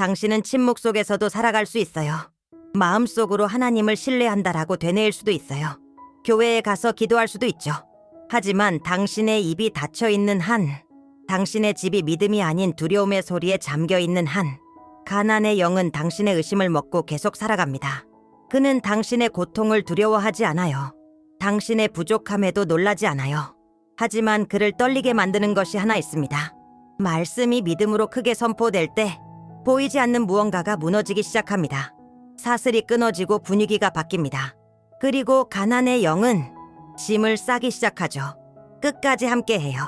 당신은 침묵 속에서도 살아갈 수 있어요. 마음속으로 하나님을 신뢰한다라고 되뇌일 수도 있어요. 교회에 가서 기도할 수도 있죠. 하지만 당신의 입이 닫혀 있는 한, 당신의 집이 믿음이 아닌 두려움의 소리에 잠겨 있는 한, 가난의 영은 당신의 의심을 먹고 계속 살아갑니다. 그는 당신의 고통을 두려워하지 않아요. 당신의 부족함에도 놀라지 않아요. 하지만 그를 떨리게 만드는 것이 하나 있습니다. 말씀이 믿음으로 크게 선포될 때 보이지 않는 무언가가 무너지기 시작합니다. 사슬이 끊어지고 분위기가 바뀝니다. 그리고 가난의 영은 짐을 싸기 시작하죠. 끝까지 함께해요.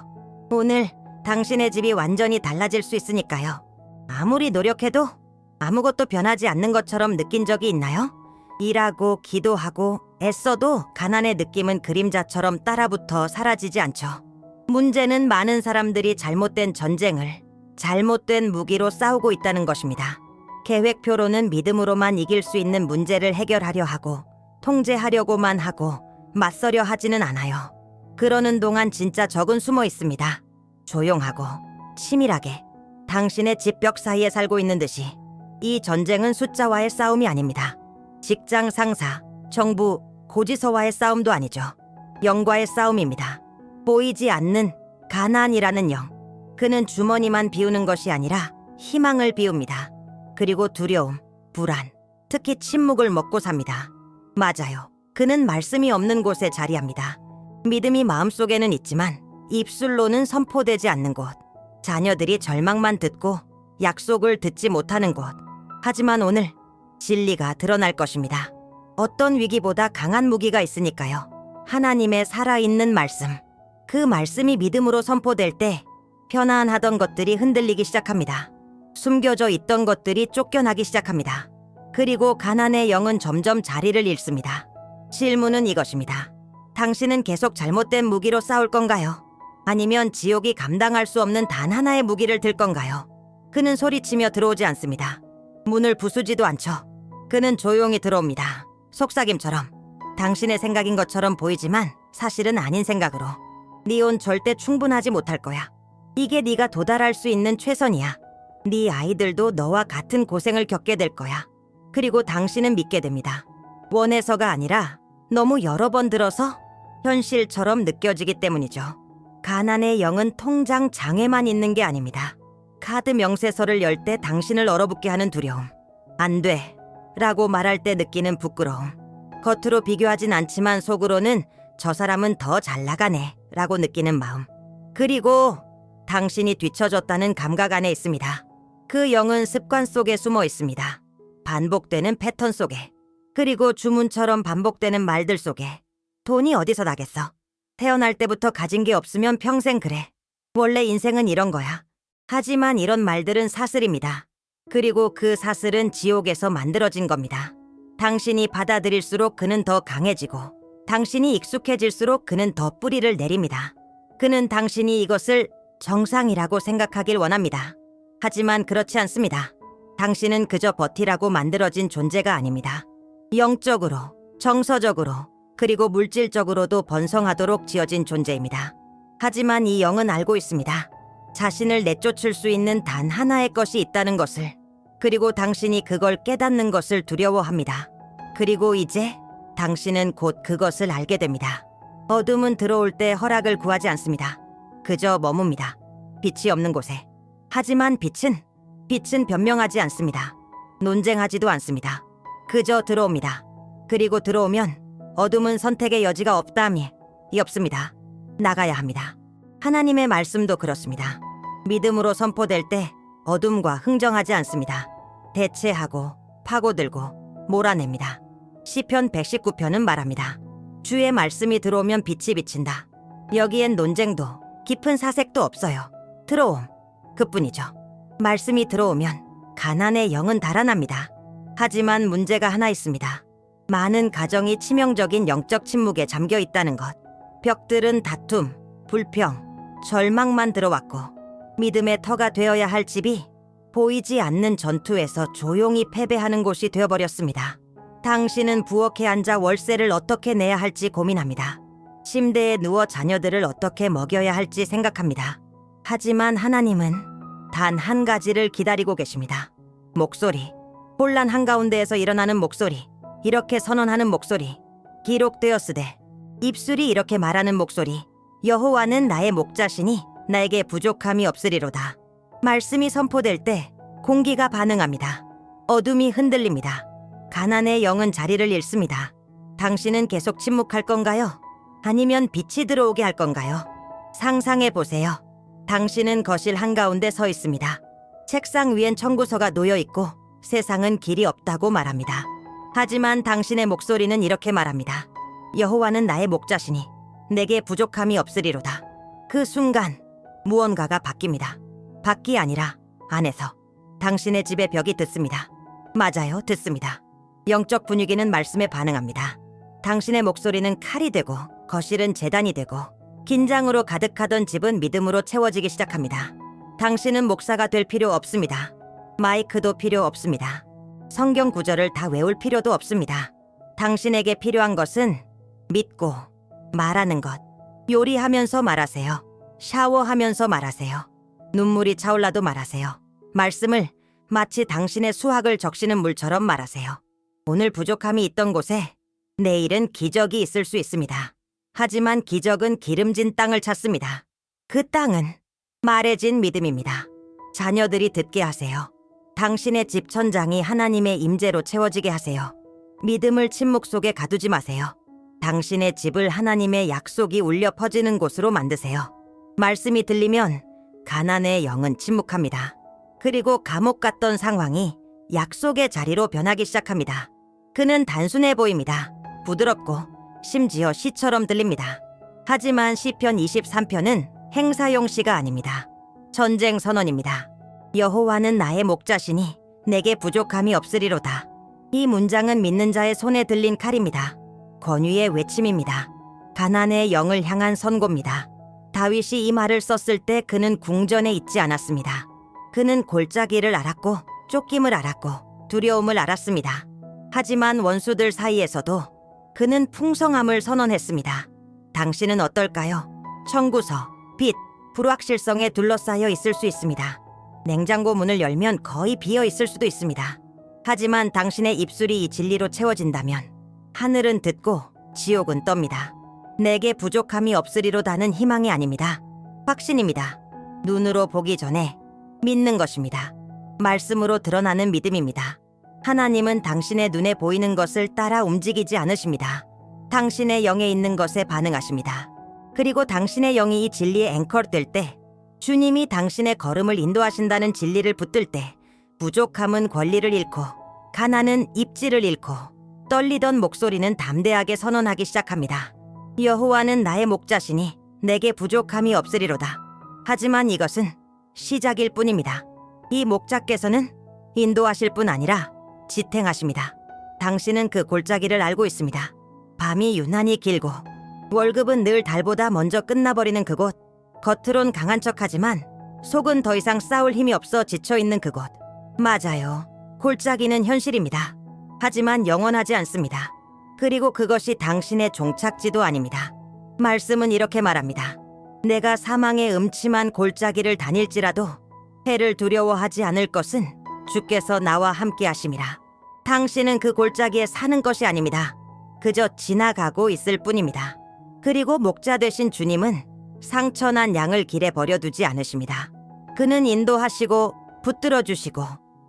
오늘 당신의 집이 완전히 달라질 수 있으니까요. 아무리 노력해도 아무것도 변하지 않는 것처럼 느낀 적이 있나요? 일하고 기도하고 애써도 가난의 느낌은 그림자처럼 따라붙어 사라지지 않죠. 문제는 많은 사람들이 잘못된 전쟁을 잘못된 무기로 싸우고 있다는 것입니다. 계획표로는 믿음으로만 이길 수 있는 문제를 해결하려 하고 통제하려고만 하고 맞서려 하지는 않아요. 그러는 동안 진짜 적은 숨어 있습니다. 조용하고 치밀하게 당신의 집 벽 사이에 살고 있는 듯이. 이 전쟁은 숫자와의 싸움이 아닙니다. 직장 상사, 정부, 고지서와의 싸움도 아니죠. 영과의 싸움입니다. 보이지 않는 가난이라는 영. 그는 주머니만 비우는 것이 아니라 희망을 비웁니다. 그리고 두려움, 불안, 특히 침묵을 먹고 삽니다. 맞아요. 그는 말씀이 없는 곳에 자리합니다. 믿음이 마음속에는 있지만 입술로는 선포되지 않는 곳. 자녀들이 절망만 듣고 약속을 듣지 못하는 곳. 하지만 오늘 진리가 드러날 것입니다. 어떤 위기보다 강한 무기가 있으니까요. 하나님의 살아있는 말씀. 그 말씀이 믿음으로 선포될 때 편안하던 것들이 흔들리기 시작합니다. 숨겨져 있던 것들이 쫓겨나기 시작합니다. 그리고 가난의 영은 점점 자리를 잃습니다. 질문은 이것입니다. 당신은 계속 잘못된 무기로 싸울 건가요? 아니면 지옥이 감당할 수 없는 단 하나의 무기를 들 건가요? 그는 소리치며 들어오지 않습니다. 문을 부수지도 않죠. 그는 조용히 들어옵니다. 속삭임처럼. 당신의 생각인 것처럼 보이지만 사실은 아닌 생각으로. 네 온 절대 충분하지 못할 거야. 이게 네가 도달할 수 있는 최선이야. 네 아이들도 너와 같은 고생을 겪게 될 거야. 그리고 당신은 믿게 됩니다. 원해서가 아니라 너무 여러 번 들어서 현실처럼 느껴지기 때문이죠. 가난의 영은 통장 장에만 있는 게 아닙니다. 카드 명세서를 열 때 당신을 얼어붙게 하는 두려움. 안 돼 라고 말할 때 느끼는 부끄러움. 겉으로 비교하진 않지만 속으로는 저 사람은 더 잘 나가네 라고 느끼는 마음. 그리고 당신이 뒤처졌다는 감각 안에 있습니다. 그 영은 습관 속에 숨어 있습니다. 반복되는 패턴 속에. 그리고 주문처럼 반복되는 말들 속에. 돈이 어디서 나겠어? 태어날 때부터 가진 게 없으면 평생 그래. 원래 인생은 이런 거야. 하지만 이런 말들은 사슬입니다. 그리고 그 사슬은 지옥에서 만들어진 겁니다. 당신이 받아들일수록 그는 더 강해지고 당신이 익숙해질수록 그는 더 뿌리를 내립니다. 그는 당신이 이것을 정상이라고 생각하길 원합니다. 하지만 그렇지 않습니다. 당신은 그저 버티라고 만들어진 존재가 아닙니다. 영적으로, 정서적으로, 그리고 물질적으로도 번성하도록 지어진 존재입니다. 하지만 이 영은 알고 있습니다. 자신을 내쫓을 수 있는 단 하나의 것이 있다는 것을. 그리고 당신이 그걸 깨닫는 것을 두려워합니다. 그리고 이제 당신은 곧 그것을 알게 됩니다. 어둠은 들어올 때 허락을 구하지 않습니다. 그저 머뭅니다. 빛이 없는 곳에. 하지만 빛은 변명하지 않습니다. 논쟁하지도 않습니다. 그저 들어옵니다. 그리고 들어오면 어둠은 선택의 여지가 없다함이 없습니다. 나가야 합니다. 하나님의 말씀도 그렇습니다. 믿음으로 선포될 때 어둠과 흥정하지 않습니다. 대체하고 파고들고 몰아냅니다. 시편 119편은 말합니다. 주의 말씀이 들어오면 빛이 비친다. 여기엔 논쟁도 깊은 사색도 없어요. 들어옴, 그뿐이죠. 말씀이 들어오면 가난의 영은 달아납니다. 하지만 문제가 하나 있습니다. 많은 가정이 치명적인 영적 침묵에 잠겨 있다는 것. 벽들은 다툼, 불평, 절망만 들어왔고 믿음의 터가 되어야 할 집이 보이지 않는 전투에서 조용히 패배하는 곳이 되어버렸습니다. 당신은 부엌에 앉아 월세를 어떻게 내야 할지 고민합니다. 침대에 누워 자녀들을 어떻게 먹여야 할지 생각합니다. 하지만 하나님은 단 한 가지를 기다리고 계십니다. 목소리, 혼란 한가운데에서 일어나는 목소리, 이렇게 선언하는 목소리, 기록되었으되 입술이 이렇게 말하는 목소리, 여호와는 나의 목자시니 나에게 부족함이 없으리로다. 말씀이 선포될 때 공기가 반응합니다. 어둠이 흔들립니다. 가난의 영은 자리를 잃습니다. 당신은 계속 침묵할 건가요? 아니면 빛이 들어오게 할 건가요? 상상해 보세요. 당신은 거실 한가운데 서 있습니다. 책상 위엔 청구서가 놓여 있고 세상은 길이 없다고 말합니다. 하지만 당신의 목소리는 이렇게 말합니다. 여호와는 나의 목자시니 내게 부족함이 없으리로다. 그 순간 무언가가 바뀝니다. 밖이 아니라 안에서 당신의 집의 벽이 듣습니다. 맞아요, 듣습니다. 영적 분위기는 말씀에 반응합니다. 당신의 목소리는 칼이 되고 거실은 제단이 되고 긴장으로 가득하던 집은 믿음으로 채워지기 시작합니다. 당신은 목사가 될 필요 없습니다. 마이크도 필요 없습니다. 성경 구절을 다 외울 필요도 없습니다. 당신에게 필요한 것은 믿고 말하는 것. 요리하면서 말하세요. 샤워하면서 말하세요. 눈물이 차올라도 말하세요. 말씀을 마치 당신의 수학을 적시는 물처럼 말하세요. 오늘 부족함이 있던 곳에 내일은 기적이 있을 수 있습니다. 하지만 기적은 기름진 땅을 찾습니다. 그 땅은 말해진 믿음입니다. 자녀들이 듣게 하세요. 당신의 집 천장이 하나님의 임재로 채워지게 하세요. 믿음을 침묵 속에 가두지 마세요. 당신의 집을 하나님의 약속이 울려 퍼지는 곳으로 만드세요. 말씀이 들리면 가난의 영은 침묵합니다. 그리고 감옥 같던 상황이 약속의 자리로 변하기 시작합니다. 그는 단순해 보입니다. 부드럽고 심지어 시처럼 들립니다. 하지만 시편 23편은 행사용 시가 아닙니다. 전쟁 선언입니다. 여호와는 나의 목자시니 내게 부족함이 없으리로다. 이 문장은 믿는 자의 손에 들린 칼입니다. 권위의 외침입니다. 가난의 영을 향한 선고입니다. 다윗이 이 말을 썼을 때 그는 궁전에 있지 않았습니다. 그는 골짜기를 알았고 쫓김을 알았고 두려움을 알았습니다. 하지만 원수들 사이에서도 그는 풍성함을 선언했습니다. 당신은 어떨까요? 청구서, 빚, 불확실성에 둘러싸여 있을 수 있습니다. 냉장고 문을 열면 거의 비어 있을 수도 있습니다. 하지만 당신의 입술이 이 진리로 채워진다면 하늘은 듣고 지옥은 떱니다. 내게 부족함이 없으리로다는 희망이 아닙니다. 확신입니다. 눈으로 보기 전에 믿는 것입니다. 말씀으로 드러나는 믿음입니다. 하나님은 당신의 눈에 보이는 것을 따라 움직이지 않으십니다. 당신의 영에 있는 것에 반응하십니다. 그리고 당신의 영이 이 진리에 앵커될 때, 주님이 당신의 걸음을 인도하신다는 진리를 붙들 때, 부족함은 권리를 잃고 가난은 입지를 잃고 떨리던 목소리는 담대하게 선언하기 시작합니다. 여호와는 나의 목자시니 내게 부족함이 없으리로다. 하지만 이것은 시작일 뿐입니다. 이 목자께서는 인도하실 뿐 아니라 지탱하십니다. 당신은 그 골짜기를 알고 있습니다. 밤이 유난히 길고 월급은 늘 달보다 먼저 끝나버리는 그곳. 겉으론 강한 척하지만 속은 더 이상 싸울 힘이 없어 지쳐있는 그곳. 맞아요. 골짜기는 현실입니다. 하지만 영원하지 않습니다. 그리고 그것이 당신의 종착지도 아닙니다. 말씀은 이렇게 말합니다. 내가 사망의 음침한 골짜기를 다닐지라도 해를 두려워하지 않을 것은 주께서 나와 함께 하심이라. 당신은 그 골짜기에 사는 것이 아닙니다. 그저 지나가고 있을 뿐입니다. 그리고 목자 되신 주님은 상처난 양을 길에 버려두지 않으십니다. 그는 인도하시고 붙들어 주시고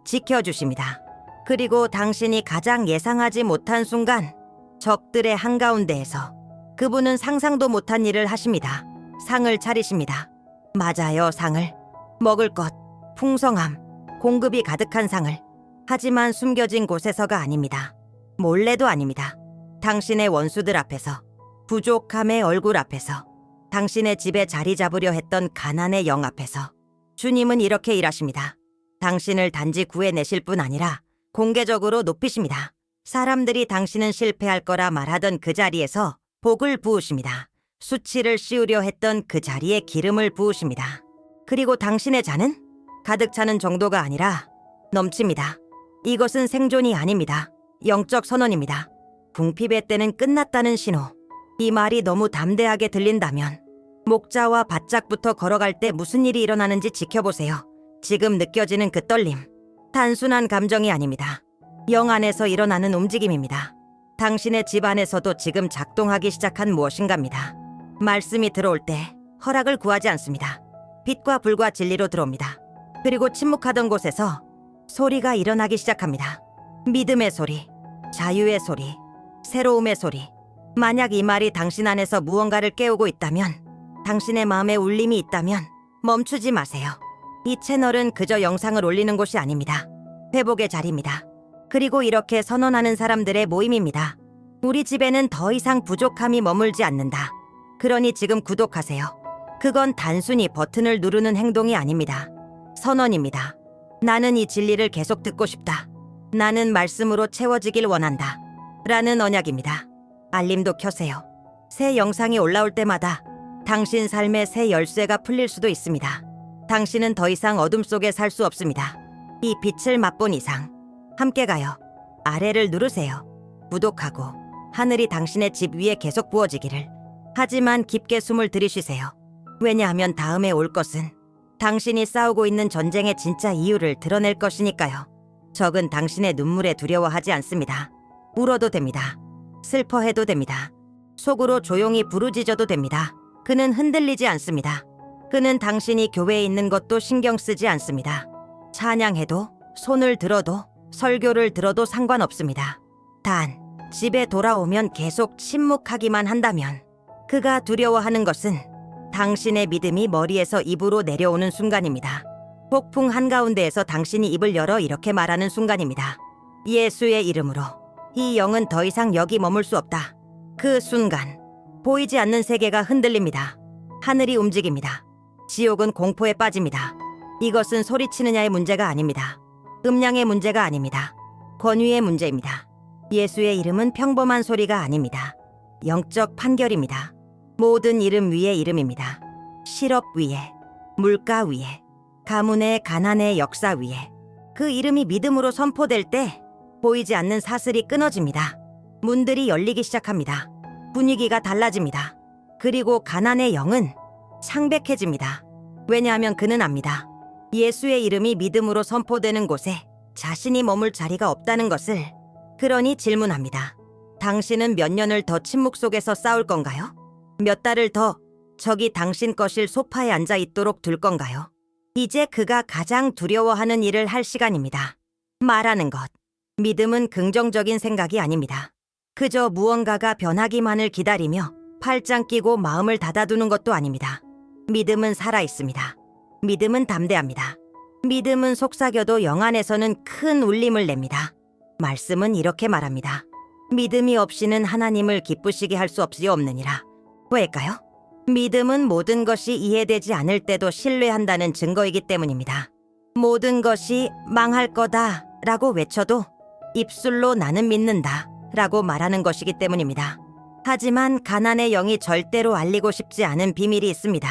지켜주십니다. 그리고 당신이 가장 예상하지 못한 순간 적들의 한가운데에서 그분은 상상도 못한 일을 하십니다. 상을 차리십니다. 맞아요, 상을. 먹을 것, 풍성함, 공급이 가득한 상을. 하지만 숨겨진 곳에서가 아닙니다. 몰래도 아닙니다. 당신의 원수들 앞에서, 부족함의 얼굴 앞에서, 당신의 집에 자리 잡으려 했던 가난의 영 앞에서 주님은 이렇게 일하십니다. 당신을 단지 구해내실 뿐 아니라 공개적으로 높이십니다. 사람들이 당신은 실패할 거라 말하던 그 자리에서 복을 부으십니다. 수치를 씌우려 했던 그 자리에 기름을 부으십니다. 그리고 당신의 잔은 가득 차는 정도가 아니라 넘칩니다. 이것은 생존이 아닙니다. 영적 선언입니다. 궁핍의 때는 끝났다는 신호. 이 말이 너무 담대하게 들린다면 목자와 바짝부터 걸어갈 때 무슨 일이 일어나는지 지켜보세요. 지금 느껴지는 그 떨림. 단순한 감정이 아닙니다. 영 안에서 일어나는 움직임입니다. 당신의 집 안에서도 지금 작동하기 시작한 무엇인가입니다. 말씀이 들어올 때 허락을 구하지 않습니다. 빛과 불과 진리로 들어옵니다. 그리고 침묵하던 곳에서 소리가 일어나기 시작합니다. 믿음의 소리, 자유의 소리, 새로움의 소리. 만약 이 말이 당신 안에서 무언가를 깨우고 있다면, 당신의 마음에 울림이 있다면 멈추지 마세요. 이 채널은 그저 영상을 올리는 곳이 아닙니다. 회복의 자리입니다. 그리고 이렇게 선언하는 사람들의 모임입니다. 우리 집에는 더 이상 부족함이 머물지 않는다. 그러니 지금 구독하세요. 그건 단순히 버튼을 누르는 행동이 아닙니다. 선언입니다. 나는 이 진리를 계속 듣고 싶다. 나는 말씀으로 채워지길 원한다. 라는 언약입니다. 알림도 켜세요. 새 영상이 올라올 때마다 당신 삶의 새 열쇠가 풀릴 수도 있습니다. 당신은 더 이상 어둠 속에 살 수 없습니다. 이 빛을 맛본 이상 함께 가요. 아래를 누르세요. 구독하고 하늘이 당신의 집 위에 계속 부어지기를. 하지만 깊게 숨을 들이쉬세요. 왜냐하면 다음에 올 것은 당신이 싸우고 있는 전쟁의 진짜 이유를 드러낼 것이니까요. 적은 당신의 눈물에 두려워하지 않습니다. 울어도 됩니다. 슬퍼해도 됩니다. 속으로 조용히 부르짖어도 됩니다. 그는 흔들리지 않습니다. 그는 당신이 교회에 있는 것도 신경 쓰지 않습니다. 찬양해도, 손을 들어도, 설교를 들어도 상관없습니다. 단, 집에 돌아오면 계속 침묵하기만 한다면, 그가 두려워하는 것은 당신의 믿음이 머리에서 입으로 내려오는 순간입니다. 폭풍 한가운데에서 당신이 입을 열어 이렇게 말하는 순간입니다. 예수의 이름으로 이 영은 더 이상 여기 머물 수 없다. 그 순간 보이지 않는 세계가 흔들립니다. 하늘이 움직입니다. 지옥은 공포에 빠집니다. 이것은 소리치느냐의 문제가 아닙니다. 음량의 문제가 아닙니다. 권위의 문제입니다. 예수의 이름은 평범한 소리가 아닙니다. 영적 판결입니다. 모든 이름 위의 이름입니다. 실업 위에, 물가 위에, 가문의 가난의 역사 위에. 그 이름이 믿음으로 선포될 때 보이지 않는 사슬이 끊어집니다. 문들이 열리기 시작합니다. 분위기가 달라집니다. 그리고 가난의 영은 창백해집니다. 왜냐하면 그는 압니다. 예수의 이름이 믿음으로 선포되는 곳에 자신이 머물 자리가 없다는 것을. 그러니 질문합니다. 당신은 몇 년을 더 침묵 속에서 싸울 건가요? 몇 달을 더 저기 당신 것일 소파에 앉아 있도록 둘 건가요? 이제 그가 가장 두려워하는 일을 할 시간입니다. 말하는 것. 믿음은 긍정적인 생각이 아닙니다. 그저 무언가가 변하기만을 기다리며 팔짱 끼고 마음을 닫아두는 것도 아닙니다. 믿음은 살아있습니다. 믿음은 담대합니다. 믿음은 속삭여도 영 안에서는 큰 울림을 냅니다. 말씀은 이렇게 말합니다. 믿음이 없이는 하나님을 기쁘시게 할 수 없으리옵느니라. 왜일까요? 믿음은 모든 것이 이해되지 않을 때도 신뢰한다는 증거이기 때문입니다. 모든 것이 망할 거다 라고 외쳐도 입술로 나는 믿는다 라고 말하는 것이기 때문입니다. 하지만 가난의 영이 절대로 알리고 싶지 않은 비밀이 있습니다.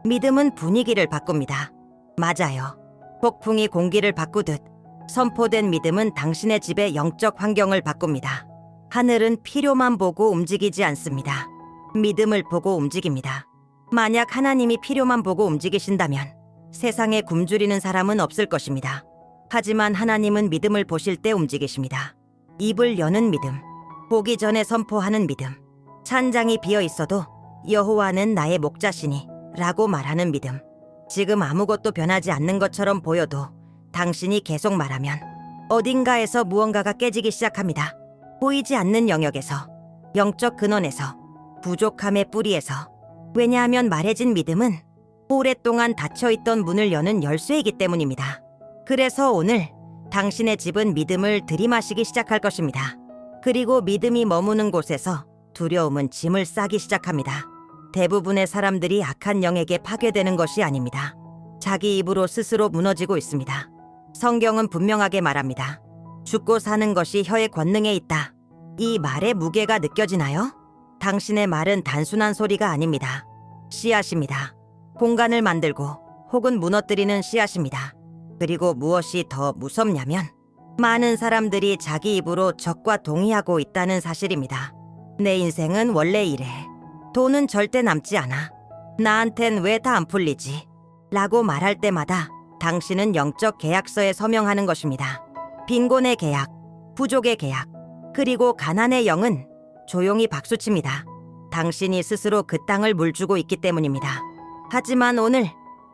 믿음은 분위기를 바꿉니다. 맞아요. 폭풍이 공기를 바꾸듯 선포된 믿음은 당신의 집의 영적 환경을 바꿉니다. 하늘은 필요만 보고 움직이지 않습니다. 믿음을 보고 움직입니다. 만약 하나님이 필요만 보고 움직이신다면 세상에 굶주리는 사람은 없을 것입니다. 하지만 하나님은 믿음을 보실 때 움직이십니다. 입을 여는 믿음, 보기 전에 선포하는 믿음, 찬장이 비어 있어도 여호와는 나의 목자시니 라고 말하는 믿음. 지금 아무것도 변하지 않는 것처럼 보여도 당신이 계속 말하면 어딘가에서 무언가가 깨지기 시작합니다. 보이지 않는 영역에서, 영적 근원에서, 부족함의 뿌리에서. 왜냐하면 말해진 믿음은 오랫동안 닫혀있던 문을 여는 열쇠이기 때문입니다. 그래서 오늘 당신의 집은 믿음을 들이마시기 시작할 것입니다. 그리고 믿음이 머무는 곳에서 두려움은 짐을 싸기 시작합니다. 대부분의 사람들이 악한 영에게 파괴되는 것이 아닙니다. 자기 입으로 스스로 무너지고 있습니다. 성경은 분명하게 말합니다. 죽고 사는 것이 혀의 권능에 있다. 이 말의 무게가 느껴지나요? 당신의 말은 단순한 소리가 아닙니다. 씨앗입니다. 공간을 만들고 혹은 무너뜨리는 씨앗입니다. 그리고 무엇이 더 무섭냐면 많은 사람들이 자기 입으로 적과 동의하고 있다는 사실입니다. 내 인생은 원래 이래. 돈은 절대 남지 않아. 나한텐 왜 다 안 풀리지? 라고 말할 때마다 당신은 영적 계약서에 서명하는 것입니다. 빈곤의 계약, 부족의 계약, 그리고 가난의 영은 조용히 박수칩니다. 당신이 스스로 그 땅을 물주고 있기 때문입니다. 하지만 오늘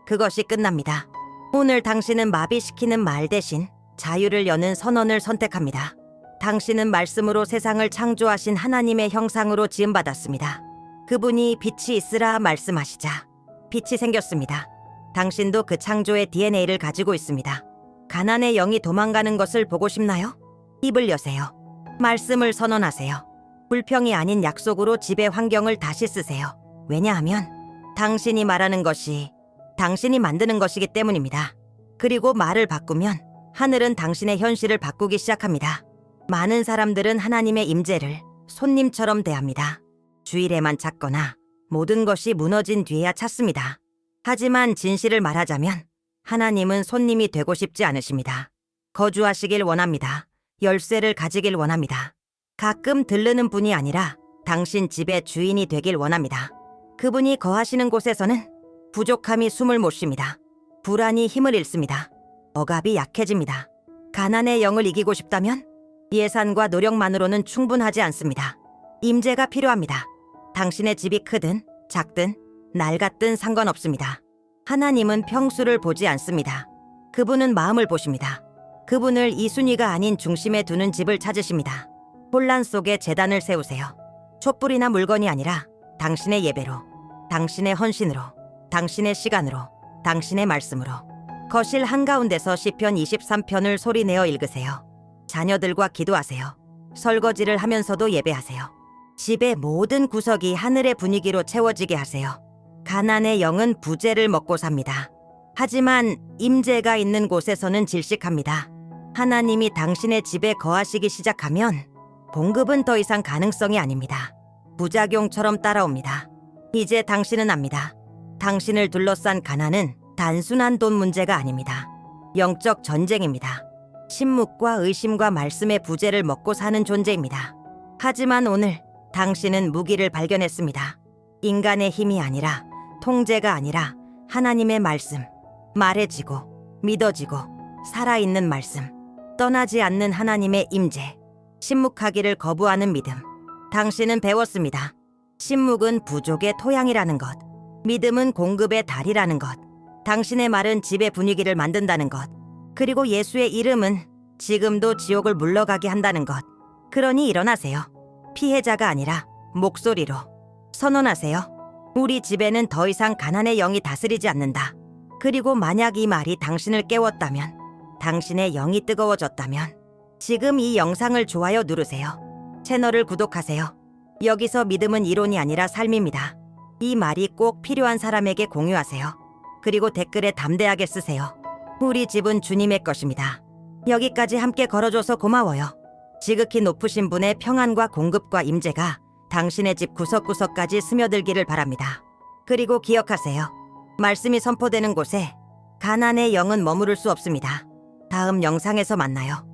그것이 끝납니다. 오늘 당신은 마비시키는 말 대신 자유를 여는 선언을 선택합니다. 당신은 말씀으로 세상을 창조하신 하나님의 형상으로 지음받았습니다. 그분이 빛이 있으라 말씀하시자 빛이 생겼습니다. 당신도 그 창조의 DNA를 가지고 있습니다. 가난의 영이 도망가는 것을 보고 싶나요? 입을 여세요. 말씀을 선언하세요. 불평이 아닌 약속으로 집의 환경을 다시 쓰세요. 왜냐하면 당신이 말하는 것이 당신이 만드는 것이기 때문입니다. 그리고 말을 바꾸면 하늘은 당신의 현실을 바꾸기 시작합니다. 많은 사람들은 하나님의 임재를 손님처럼 대합니다. 주일에만 찾거나 모든 것이 무너진 뒤에야 찾습니다. 하지만 진실을 말하자면 하나님은 손님이 되고 싶지 않으십니다. 거주하시길 원합니다. 열쇠를 가지길 원합니다. 가끔 들르는 분이 아니라 당신 집의 주인이 되길 원합니다. 그분이 거하시는 곳에서는 부족함이 숨을 못 쉽니다. 불안이 힘을 잃습니다. 억압이 약해집니다. 가난의 영을 이기고 싶다면 예산과 노력만으로는 충분하지 않습니다. 임재가 필요합니다. 당신의 집이 크든 작든 낡았든 상관없습니다. 하나님은 평수를 보지 않습니다. 그분은 마음을 보십니다. 그분을 이 순위가 아닌 중심에 두는 집을 찾으십니다. 혼란 속에 제단을 세우세요. 촛불이나 물건이 아니라 당신의 예배로, 당신의 헌신으로, 당신의 시간으로, 당신의 말씀으로. 거실 한가운데서 시편 23편을 소리내어 읽으세요. 자녀들과 기도하세요. 설거지를 하면서도 예배하세요. 집의 모든 구석이 하늘의 분위기로 채워지게 하세요. 가난의 영은 부재를 먹고 삽니다. 하지만 임재가 있는 곳에서는 질식합니다. 하나님이 당신의 집에 거하시기 시작하면 공급은 더 이상 가능성이 아닙니다. 부작용처럼 따라옵니다. 이제 당신은 압니다. 당신을 둘러싼 가난은 단순한 돈 문제가 아닙니다. 영적 전쟁입니다. 침묵과 의심과 말씀의 부재를 먹고 사는 존재입니다. 하지만 오늘 당신은 무기를 발견했습니다. 인간의 힘이 아니라, 통제가 아니라 하나님의 말씀, 말해지고 믿어지고 살아있는 말씀, 떠나지 않는 하나님의 임재, 침묵하기를 거부하는 믿음. 당신은 배웠습니다. 침묵은 부족의 토양이라는 것, 믿음은 공급의 달이라는 것, 당신의 말은 집의 분위기를 만든다는 것, 그리고 예수의 이름은 지금도 지옥을 물러가게 한다는 것. 그러니 일어나세요. 피해자가 아니라 목소리로 선언하세요. 우리 집에는 더 이상 가난의 영이 다스리지 않는다. 그리고 만약 이 말이 당신을 깨웠다면, 당신의 영이 뜨거워졌다면 지금 이 영상을 좋아요 누르세요. 채널을 구독하세요. 여기서 믿음은 이론이 아니라 삶입니다. 이 말이 꼭 필요한 사람에게 공유하세요. 그리고 댓글에 담대하게 쓰세요. 우리 집은 주님의 것입니다. 여기까지 함께 걸어줘서 고마워요. 지극히 높으신 분의 평안과 공급과 임재가 당신의 집 구석구석까지 스며들기를 바랍니다. 그리고 기억하세요. 말씀이 선포되는 곳에 가난의 영은 머무를 수 없습니다. 다음 영상에서 만나요.